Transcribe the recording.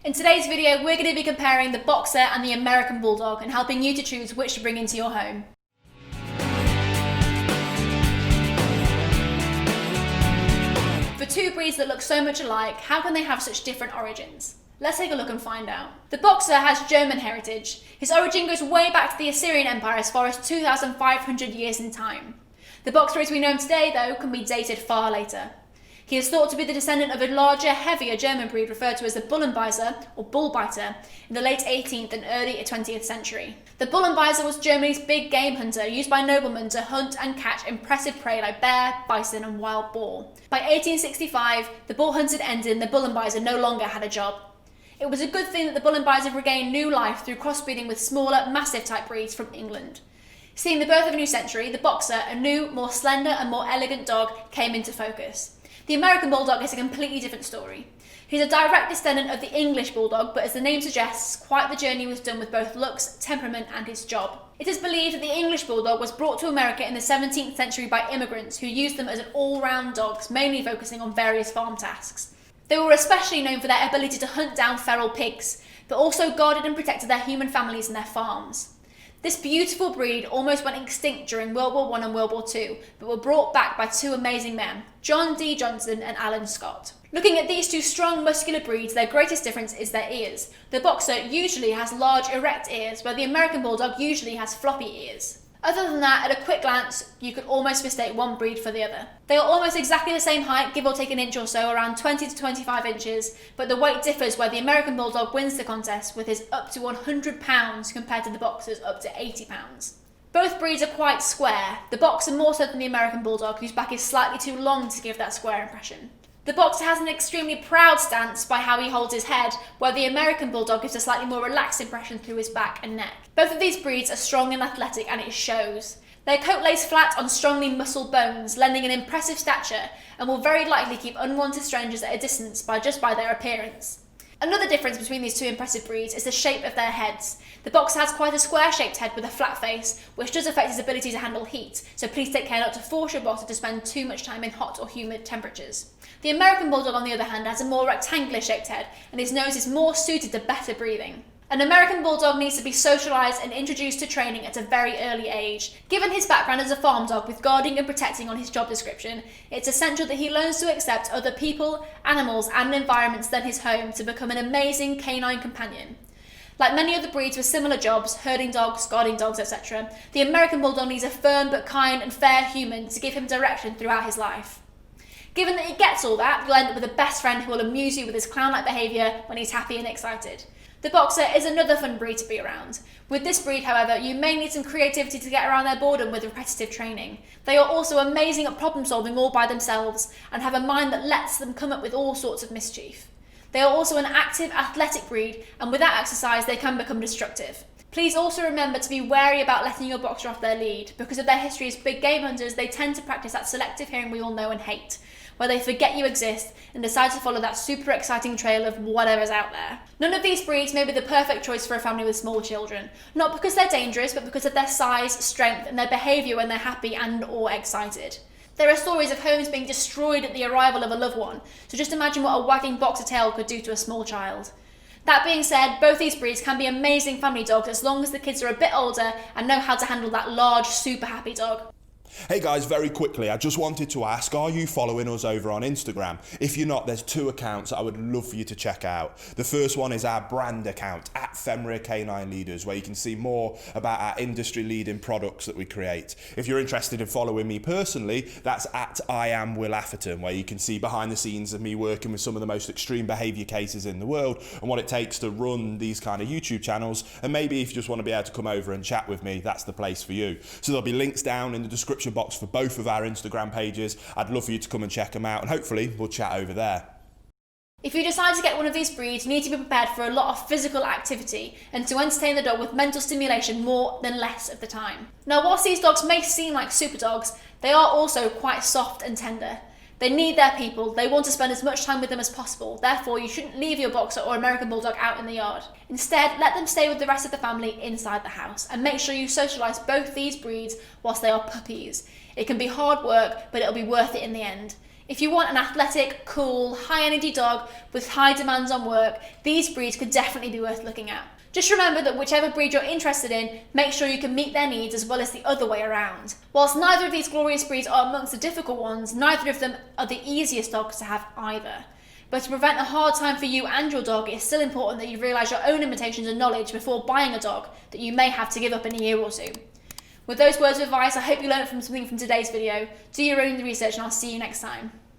In today's video, we're going to be comparing the Boxer and the American Bulldog and helping you to choose which to bring into your home. For two breeds that look so much alike, how can they have such different origins? Let's take a look and find out. The Boxer has German heritage. His origin goes way back to the Assyrian Empire as far as 2,500 years in time. The Boxer as we know him today, though, can be dated far later. He is thought to be the descendant of a larger, heavier German breed referred to as the Bullenbeißer or Bullbiter in the late 18th and early 20th century. The Bullenbeißer was Germany's big game hunter used by noblemen to hunt and catch impressive prey like bear, bison and wild boar. By 1865, the bull hunt had ended and the Bullenbeißer no longer had a job. It was a good thing that the Bullenbeißer regained new life through crossbreeding with smaller, massive type breeds from England. Seeing the birth of a new century, the Boxer, a new, more slender and more elegant dog, came into focus. The American Bulldog is a completely different story. He's a direct descendant of the English Bulldog, but as the name suggests, quite the journey was done with both looks, temperament and his job. It is believed that the English Bulldog was brought to America in the 17th century by immigrants who used them as an all-round dogs, mainly focusing on various farm tasks. They were especially known for their ability to hunt down feral pigs, but also guarded and protected their human families and their farms. This beautiful breed almost went extinct during World War I and World War II, but were brought back by two amazing men, John D. Johnson and Alan Scott. Looking at these two strong, muscular breeds, their greatest difference is their ears. The Boxer usually has large, erect ears, where the American Bulldog usually has floppy ears. Other than that, at a quick glance, you could almost mistake one breed for the other. They are almost exactly the same height, give or take an inch or so, around 20 to 25 inches, but the weight differs where the American Bulldog wins the contest with his up to 100 pounds compared to the Boxer's up to 80 pounds. Both breeds are quite square, the Boxer more so than the American Bulldog, whose back is slightly too long to give that square impression. The Boxer has an extremely proud stance by how he holds his head, where the American Bulldog gives a slightly more relaxed impression through his back and neck. Both of these breeds are strong and athletic, and it shows. Their coat lays flat on strongly muscled bones, lending an impressive stature, and will very likely keep unwanted strangers at a distance just by their appearance. Another difference between these two impressive breeds is the shape of their heads. The Boxer has quite a square-shaped head with a flat face, which does affect his ability to handle heat, so please take care not to force your Boxer to spend too much time in hot or humid temperatures. The American Bulldog, on the other hand, has a more rectangular-shaped head, and his nose is more suited to better breathing. An American Bulldog needs to be socialised and introduced to training at a very early age. Given his background as a farm dog with guarding and protecting on his job description, it's essential that he learns to accept other people, animals and environments than his home to become an amazing canine companion. Like many other breeds with similar jobs, herding dogs, guarding dogs, etc., the American Bulldog needs a firm but kind and fair human to give him direction throughout his life. Given that he gets all that, you'll end up with a best friend who will amuse you with his clown-like behaviour when he's happy and excited. The Boxer is another fun breed to be around. With this breed, however, you may need some creativity to get around their boredom with repetitive training. They are also amazing at problem solving all by themselves and have a mind that lets them come up with all sorts of mischief. They are also an active, athletic breed, and without exercise they can become destructive. Please also remember to be wary about letting your Boxer off their lead. Because of their history as big game hunters, they tend to practice that selective hearing we all know and hate, where they forget you exist and decide to follow that super exciting trail of whatever's out there. None of these breeds may be the perfect choice for a family with small children, not because they're dangerous, but because of their size, strength, and their behaviour when they're happy and or excited. There are stories of homes being destroyed at the arrival of a loved one, so just imagine what a wagging Boxer tail could do to a small child. That being said, both these breeds can be amazing family dogs as long as the kids are a bit older and know how to handle that large, super happy dog. Hey guys, very quickly, I just wanted to ask, are you following us over on Instagram? If you're not, there's two accounts I would love for you to check out. The first one is our brand account, at Fenrir Canine Leaders, where you can see more about our industry-leading products that we create. If you're interested in following me personally, that's at I Am Will Atherton, where you can see behind the scenes of me working with some of the most extreme behaviour cases in the world and what it takes to run these kind of YouTube channels. And maybe if you just want to be able to come over and chat with me, that's the place for you. So there'll be links down in the description box for both of our Instagram pages. I'd love for you to come and check them out, and hopefully we'll chat over there. If you decide to get one of these breeds, you need to be prepared for a lot of physical activity and to entertain the dog with mental stimulation more than less of the time. Now, whilst these dogs may seem like super dogs, they are also quite soft and tender. They need their people, they want to spend as much time with them as possible, therefore you shouldn't leave your Boxer or American Bulldog out in the yard. Instead, let them stay with the rest of the family inside the house, and make sure you socialise both these breeds whilst they are puppies. It can be hard work, but it'll be worth it in the end. If you want an athletic, cool, high energy dog with high demands on work, these breeds could definitely be worth looking at. Just remember that whichever breed you're interested in, make sure you can meet their needs as well as the other way around. Whilst neither of these glorious breeds are amongst the difficult ones, neither of them are the easiest dogs to have either. But to prevent a hard time for you and your dog, it's still important that you realise your own limitations and knowledge before buying a dog that you may have to give up in a year or two. With those words of advice, I hope you learned something from today's video. Do your own research and I'll see you next time.